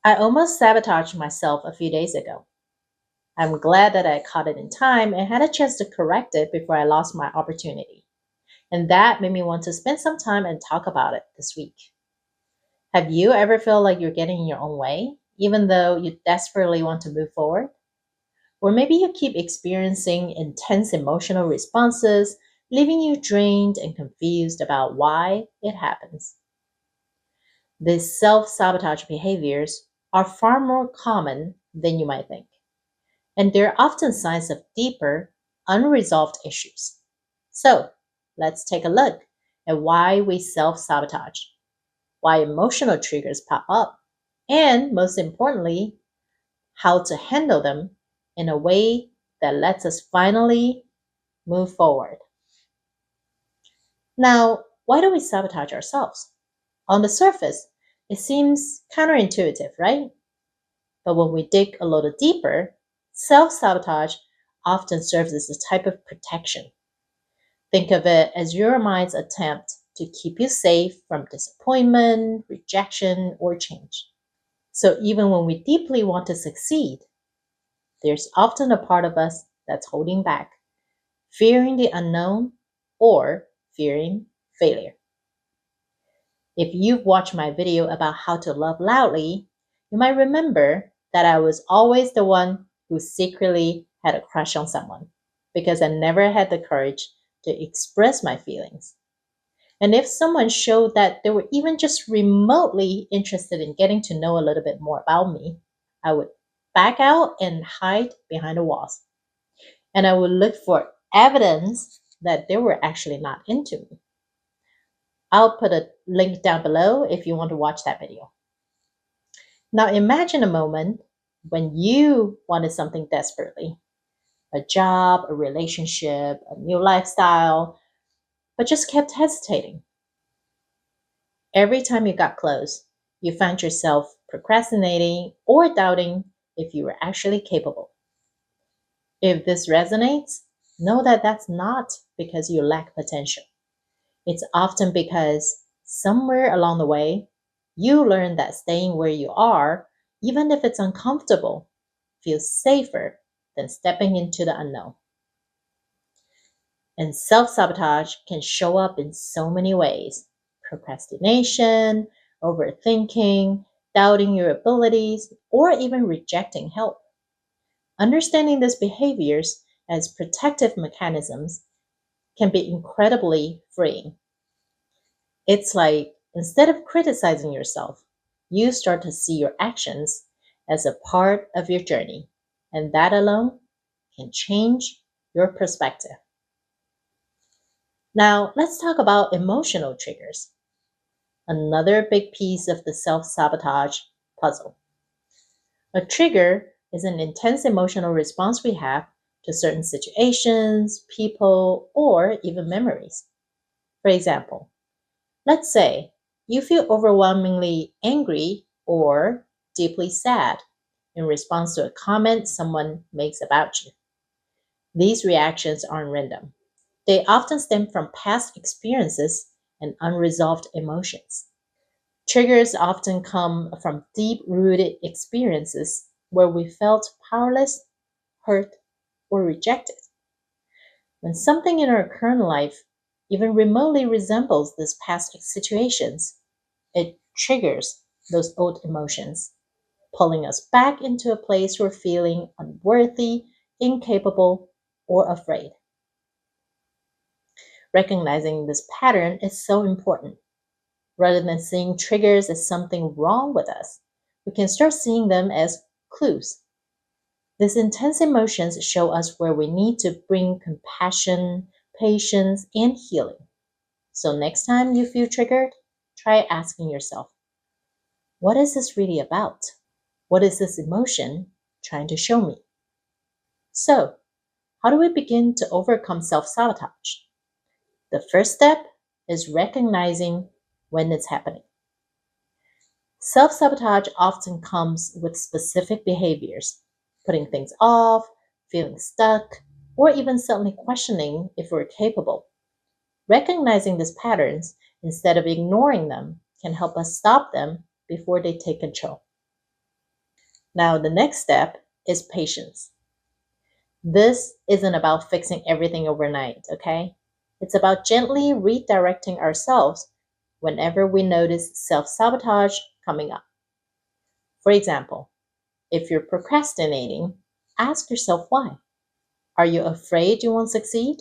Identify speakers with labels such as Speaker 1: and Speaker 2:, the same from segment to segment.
Speaker 1: I almost sabotaged myself a few days ago. I'm glad that I caught it in time and had a chance to correct it before I lost my opportunity. And that made me want to spend some time and talk about it this week. Have you ever felt like you're getting in your own way, even though you desperately want to move forward? Or maybe you keep experiencing intense emotional responses, leaving you drained and confused about why it happens. These self sabotage behaviors are far more common than you might think, and they're often signs of deeper, unresolved issues. So, let's take a look at why we self sabotage, why emotional triggers pop up, and most importantly, how to handle them in a way that lets us finally move forward. Now, why do we sabotage ourselves? On the surface, it seems counterintuitive, right? But when we dig a little deeper, self sabotage often serves as a type of protection. Think of it as your mind's attempt to keep you safe from disappointment, rejection, or change. So even when we deeply want to succeed, there's often a part of us that's holding back, fearing the unknown or fearing failure. If you've watched my video about how to love loudly, you might remember that I was always the one who secretly had a crush on someone because I never had the courage to express my feelings. And if someone showed that they were even just remotely interested in getting to know a little bit more about me, I would back out and hide behind the walls. And I would look for evidence that they were actually not into me. I'll put a link down below if you want to watch that video. Now imagine a moment when you wanted something desperately, a job, a relationship, a new lifestyle, but just kept hesitating. Every time you got close, you found yourself procrastinating or doubting if you were actually capable. If this resonates, know that that's not because you lack potential. It's often because somewhere along the way, you learn that staying where you are, even if it's uncomfortable, feels safer than stepping into the unknown. And self sabotage can show up in so many ways: procrastination, overthinking, doubting your abilities, or even rejecting help. Understanding these behaviors as protective mechanisms can be incredibly freeing. It's like instead of criticizing yourself, you start to see your actions as a part of your journey, and that alone can change your perspective. Now, let's talk about emotional triggers, another big piece of the self sabotage puzzle. A trigger is an intense emotional response we have to certain situations, people, or even memories. For example, let's say you feel overwhelmingly angry or deeply sad in response to a comment someone makes about you. These reactions aren't random. They often stem from past experiences and unresolved emotions. Triggers often come from deep rooted experiences where we felt powerless, hurt, or rejected. When something in our current life even remotely resembles these past situations, it triggers those old emotions, pulling us back into a place we're feeling unworthy, incapable, or afraid. Recognizing this pattern is so important. Rather than seeing triggers as something wrong with us, we can start seeing them as clues. These intense emotions show us where we need to bring compassion, patience, and healing. So next time you feel triggered, try asking yourself, what is this really about? What is this emotion trying to show me? So, how do we begin to overcome self sabotage? The first step is recognizing when it's happening. Self sabotage often comes with specific behaviors, putting things off, feeling stuck, or even suddenly questioning if we're capable. Recognizing these patterns instead of ignoring them can help us stop them before they take control. Now, the next step is patience. This isn't about fixing everything overnight, okay? It's about gently redirecting ourselves whenever we notice self sabotage coming up. For example, if you're procrastinating, ask yourself why. Are you afraid you won't succeed?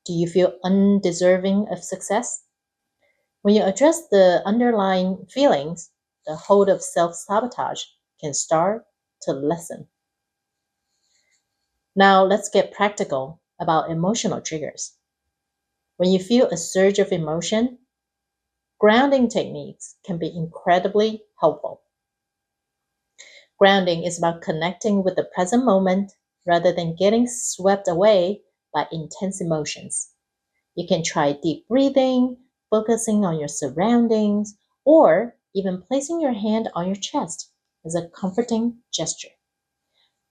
Speaker 1: Do you feel undeserving of success? When you address the underlying feelings, the hold of self sabotage can start to lessen. Now, let's get practical about emotional triggers. When you feel a surge of emotion, grounding techniques can be incredibly helpful. Grounding is about connecting with the present moment rather than getting swept away by intense emotions. You can try deep breathing, focusing on your surroundings, or even placing your hand on your chest as a comforting gesture.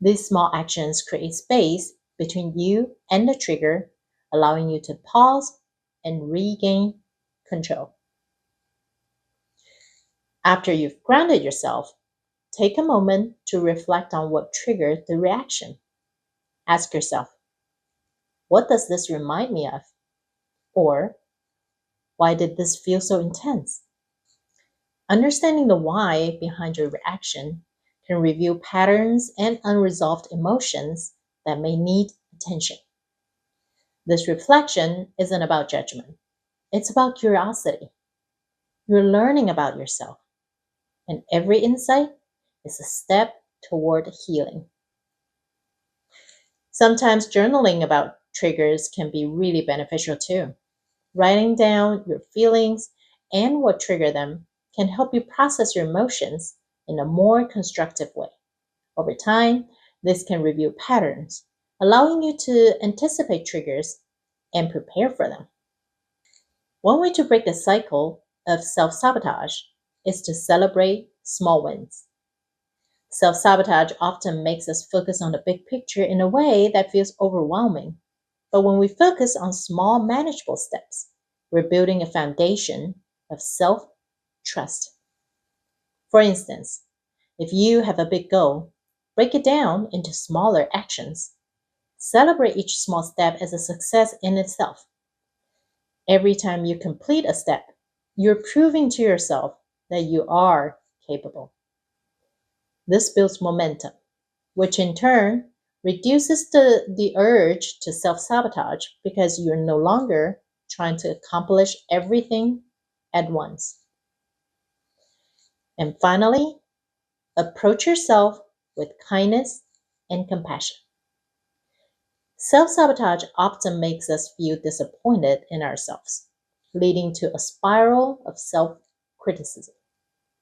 Speaker 1: These small actions create space between you and the trigger, allowing you to pause and regain control. After you've grounded yourself, take a moment to reflect on what triggered the reaction. Ask yourself, what does this remind me of? Or, why did this feel so intense? Understanding the why behind your reaction can reveal patterns and unresolved emotions that may need attention. This reflection isn't about judgment, it's about curiosity. You're learning about yourself, and every insight is a step toward healing. Sometimes journaling about triggers can be really beneficial too. Writing down your feelings and what triggered them can help you process your emotions in a more constructive way. Over time, this can reveal patterns, allowing you to anticipate triggers and prepare for them. One way to break the cycle of self sabotage is to celebrate small wins. Self sabotage often makes us focus on the big picture in a way that feels overwhelming. But when we focus on small, manageable steps, we're building a foundation of self trust. For instance, if you have a big goal, break it down into smaller actions. Celebrate each small step as a success in itself. Every time you complete a step, you're proving to yourself that you are capable. This builds momentum, which in turn reduces the urge to self sabotage because you're no longer trying to accomplish everything at once. And finally, approach yourself with kindness and compassion. Self sabotage often makes us feel disappointed in ourselves, leading to a spiral of self criticism.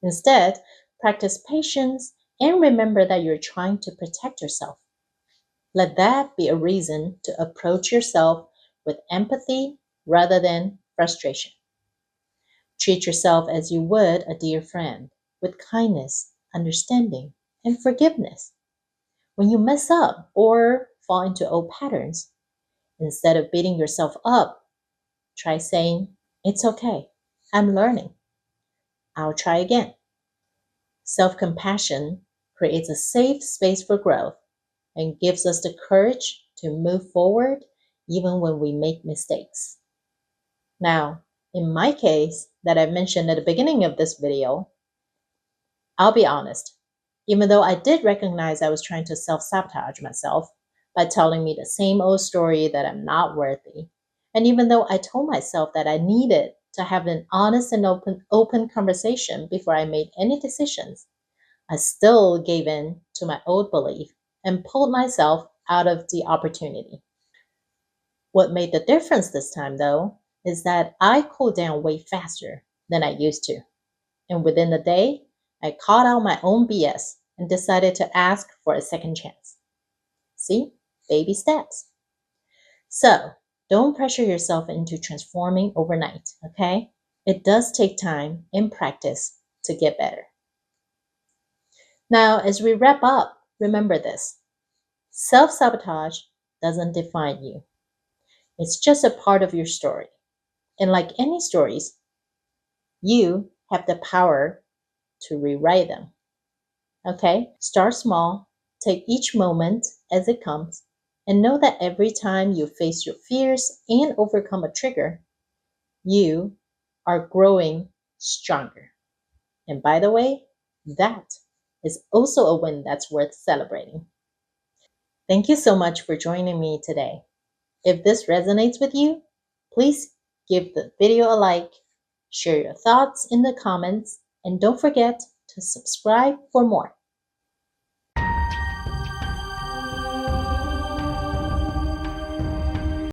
Speaker 1: Instead, practice patience and remember that you're trying to protect yourself. Let that be a reason to approach yourself with empathy rather than frustration. Treat yourself as you would a dear friend, with kindness, understanding, and forgiveness. When you mess up or fall into old patterns, instead of beating yourself up, try saying, "It's okay. I'm learning. I'll try again." Self compassion creates a safe space for growth and gives us the courage to move forward even when we make mistakes. Now, in my case, that I mentioned at the beginning of this video, I'll be honest. Even though I did recognize I was trying to self sabotage myself by telling me the same old story that I'm not worthy, and even though I told myself that I needed to have an honest and open conversation before I made any decisions, I still gave in to my old belief and pulled myself out of the opportunity. What made the difference this time, though, is that I cooled down way faster than I used to. And within the day, I caught out my own BS and decided to ask for a second chance. See? Baby steps. So, don't pressure yourself into transforming overnight, okay? It does take time and practice to get better. Now, as we wrap up, remember this: self sabotage doesn't define you, it's just a part of your story. And like any stories, you have the power to rewrite them. Okay? Start small, take each moment as it comes, and know that every time you face your fears and overcome a trigger, you are growing stronger. And by the way, that is also a win that's worth celebrating. Thank you so much for joining me today. If this resonates with you, please give the video a like, share your thoughts in the comments, and don't forget to subscribe for more.